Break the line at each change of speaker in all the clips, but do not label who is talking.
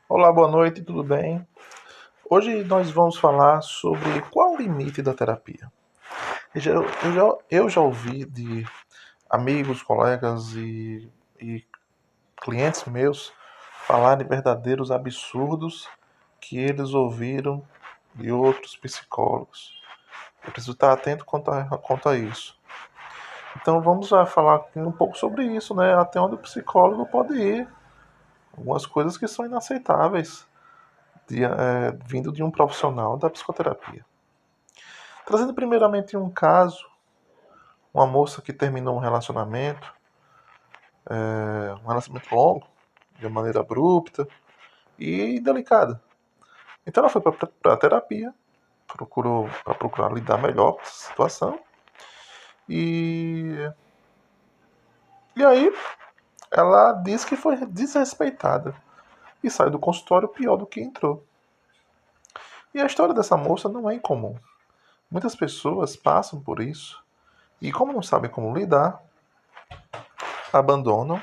Olá, boa noite, tudo bem? Hoje nós vamos falar sobre qual o limite da terapia. Eu já ouvi de amigos, colegas e clientes meus falarem verdadeiros absurdos que eles ouviram de outros psicólogos. Eu preciso estar atento quanto a isso. Então vamos já falar um pouco sobre isso, né? Até onde o psicólogo pode ir. Algumas coisas que são inaceitáveis vindo de um profissional da psicoterapia. Trazendo primeiramente um caso, uma moça que terminou um relacionamento longo, de uma maneira abrupta e delicada. Então ela foi para a terapia, para procurar lidar melhor com essa situação. E, e aí ela disse que foi desrespeitada e saiu do consultório pior do que entrou. E a história dessa moça não é incomum. Muitas pessoas passam por isso e, como não sabem como lidar, abandonam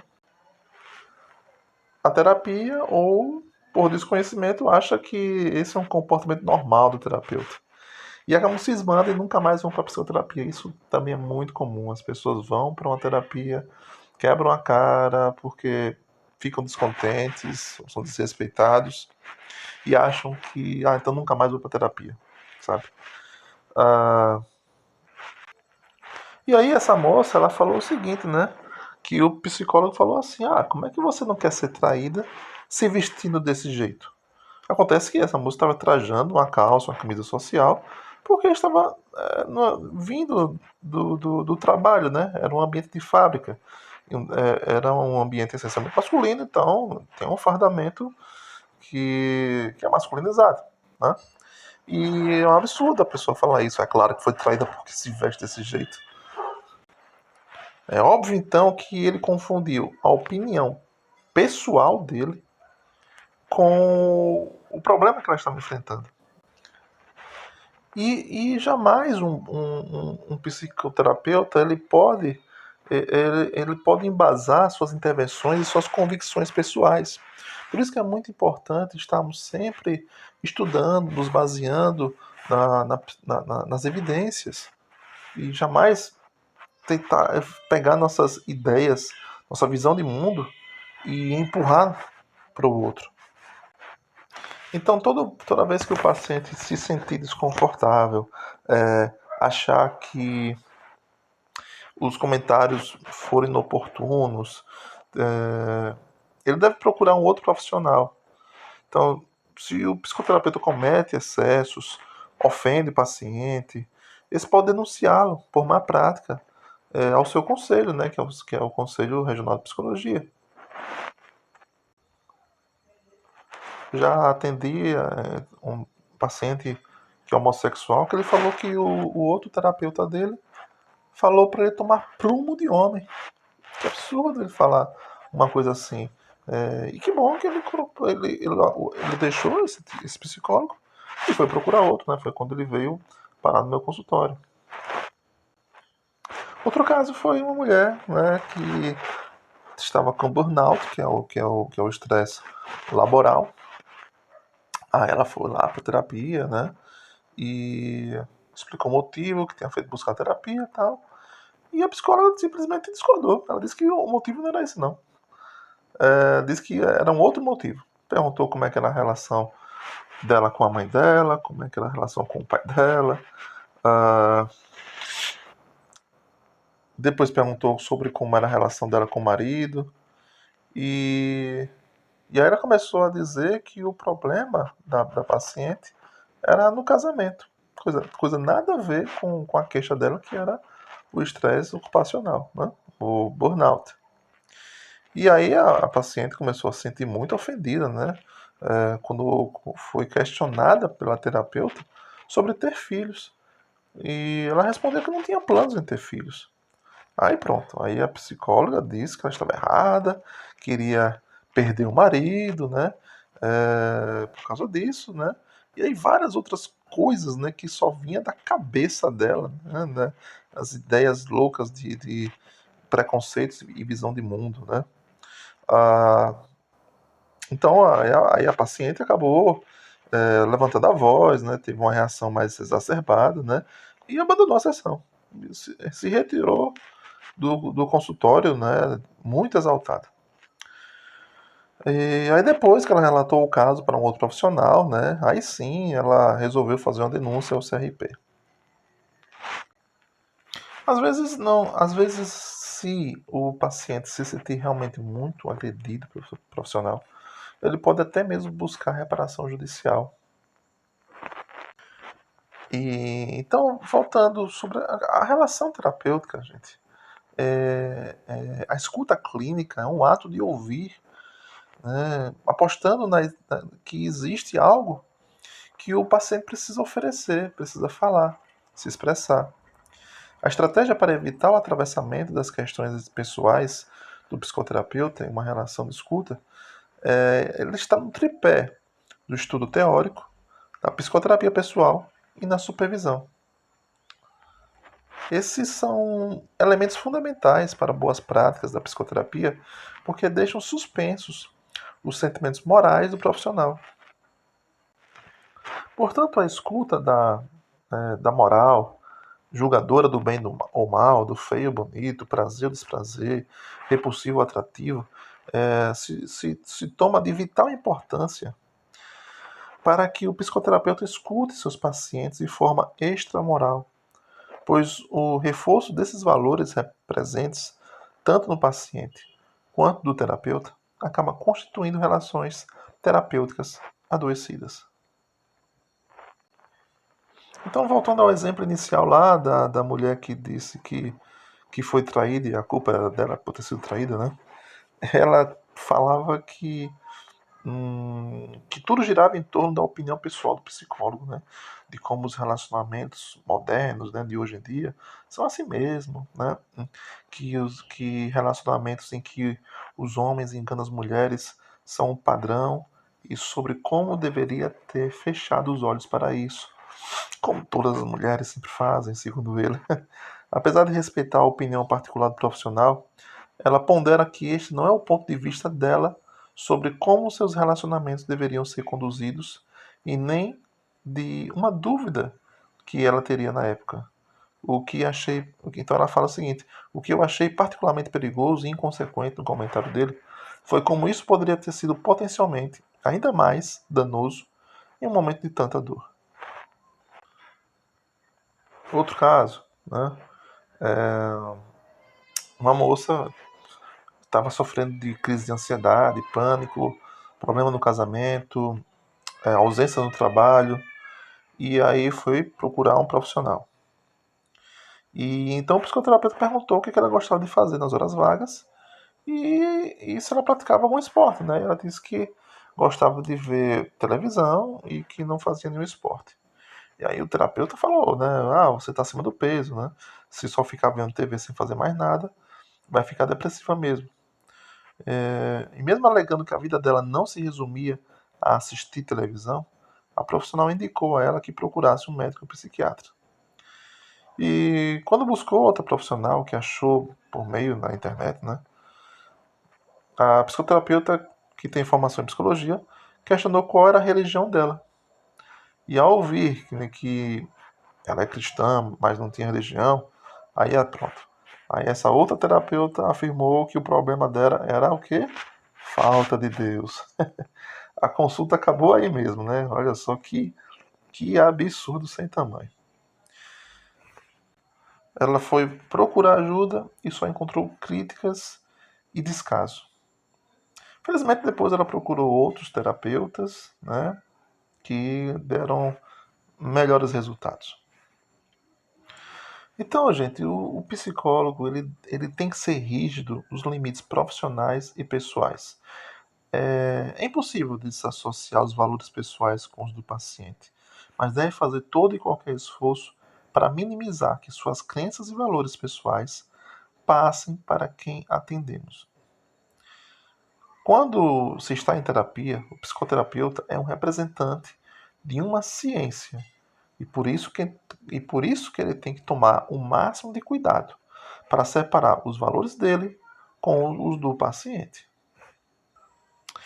a terapia ou, por desconhecimento, acha que esse é um comportamento normal do terapeuta. E acabam cismando e nunca mais vão para a psicoterapia. Isso também é muito comum. As pessoas vão para uma terapia, quebram a cara porque ficam descontentes, são desrespeitados e acham que, então nunca mais vou para terapia, sabe? Ah, e aí essa moça, ela falou o seguinte, né? Que o psicólogo falou assim, como é que você não quer ser traída se vestindo desse jeito? Acontece que essa moça estava trajando uma calça, uma camisa social, porque estava vindo do trabalho, né? Era um ambiente de fábrica. Era um ambiente essencialmente masculino, então tem um fardamento que é masculinizado, né? E é um absurdo a pessoa falar isso. É claro que foi traída porque se veste desse jeito. É óbvio, então, que ele confundiu a opinião pessoal dele com o problema que ela estava enfrentando. E jamais um psicoterapeuta ele pode embasar suas intervenções e suas convicções pessoais. Por isso que é muito importante estarmos sempre estudando, nos baseando nas evidências e jamais tentar pegar nossas ideias, nossa visão de mundo e empurrar para o outro. Então, toda vez que o paciente se sentir desconfortável, achar que os comentários forem inoportunos, ele deve procurar um outro profissional. Então, se o psicoterapeuta comete excessos, ofende o paciente, esse pode denunciá-lo por má prática ao seu conselho, né, que é o Conselho Regional de Psicologia. Já atendi um paciente que é homossexual, que ele falou que o outro terapeuta dele falou para ele tomar prumo de homem. Que absurdo ele falar uma coisa assim. E que bom que ele deixou esse psicólogo e foi procurar outro, né? Foi quando ele veio parar no meu consultório. Outro caso foi uma mulher, né, que estava com burnout, que é o estresse laboral. Aí ela foi lá para terapia, né? E explicou o motivo que tinha feito buscar terapia e tal. E a psicóloga simplesmente discordou. Ela disse que o motivo não era esse, não. Disse que era um outro motivo. Perguntou como é que era a relação dela com a mãe dela, como é que era a relação com o pai dela. Ah, depois perguntou sobre como era a relação dela com o marido. E, e aí ela começou a dizer que o problema da paciente era no casamento. Coisa nada a ver com a queixa dela, que era o estresse ocupacional, né? O burnout. E aí a paciente começou a se sentir muito ofendida, né? Quando foi questionada pela terapeuta sobre ter filhos. E ela respondeu que não tinha planos em ter filhos. Aí pronto, aí a psicóloga disse que ela estava errada, queria perder o marido, né? Por causa disso, né? E aí várias outras coisas, né? Que só vinha da cabeça dela, né? As ideias loucas de preconceitos e visão de mundo, né? Ah, Então, aí a paciente acabou levantando a voz, né, teve uma reação mais exacerbada, né, e abandonou a sessão. Se retirou do consultório, né, muito exaltada. E aí depois que ela relatou o caso para um outro profissional, né, aí sim ela resolveu fazer uma denúncia ao CRP. Às vezes não, às vezes se o paciente se sentir realmente muito agredido pelo profissional, ele pode até mesmo buscar reparação judicial. E então, voltando sobre a relação terapêutica, gente, a escuta clínica é um ato de ouvir, né, apostando que existe algo que o paciente precisa oferecer, precisa falar, se expressar. A estratégia para evitar o atravessamento das questões pessoais do psicoterapeuta em uma relação de escuta, ele está no tripé do estudo teórico, da psicoterapia pessoal e na supervisão. Esses são elementos fundamentais para boas práticas da psicoterapia, porque deixam suspensos os sentimentos morais do profissional. Portanto, a escuta da moral, julgadora do bem ou mal, do feio ou bonito, prazer ou desprazer, repulsivo ou atrativo, se toma de vital importância para que o psicoterapeuta escute seus pacientes de forma extramoral, pois o reforço desses valores presentes tanto no paciente quanto do terapeuta acaba constituindo relações terapêuticas adoecidas. Então, voltando ao exemplo inicial lá da mulher que disse que foi traída e a culpa era dela por ter sido traída, né? Ela falava que tudo girava em torno da opinião pessoal do psicólogo, né? De como os relacionamentos modernos, né, de hoje em dia, são assim mesmo, né? Que relacionamentos em que os homens enganam as mulheres são um padrão e sobre como deveria ter fechado os olhos para isso, como todas as mulheres sempre fazem, segundo ele. Apesar de respeitar a opinião particular do profissional, ela pondera que este não é o ponto de vista dela sobre como seus relacionamentos deveriam ser conduzidos e nem de uma dúvida que ela teria na época. Então ela fala o seguinte: o que eu achei particularmente perigoso e inconsequente no comentário dele foi como isso poderia ter sido potencialmente ainda mais danoso em um momento de tanta dor. Outro caso, né? Uma moça estava sofrendo de crise de ansiedade, pânico, problema no casamento, ausência no trabalho, e aí foi procurar um profissional. E então o psicoterapeuta perguntou o que ela gostava de fazer nas horas vagas e se ela praticava algum esporte, né? Ela disse que gostava de ver televisão e que não fazia nenhum esporte. E aí o terapeuta falou, né? Ah, você está acima do peso, né? Se só ficar vendo TV sem fazer mais nada, vai ficar depressiva mesmo. E mesmo alegando que a vida dela não se resumia a assistir televisão, a profissional indicou a ela que procurasse um médico psiquiatra. E quando buscou outra profissional que achou por meio na internet, né, a psicoterapeuta que tem formação em psicologia questionou qual era a religião dela. E ao ouvir que ela é cristã, mas não tinha religião, aí pronto. Aí essa outra terapeuta afirmou que o problema dela era o quê? Falta de Deus. A consulta acabou aí mesmo, né? Olha só que absurdo sem tamanho. Ela foi procurar ajuda e só encontrou críticas e descaso. Felizmente depois ela procurou outros terapeutas, né, que deram melhores resultados. Então, gente, o psicólogo ele tem que ser rígido nos limites profissionais e pessoais. É impossível desassociar os valores pessoais com os do paciente, mas deve fazer todo e qualquer esforço para minimizar que suas crenças e valores pessoais passem para quem atendemos. Quando se está em terapia, o psicoterapeuta é um representante de uma ciência e por isso que ele tem que tomar o máximo de cuidado para separar os valores dele com os do paciente.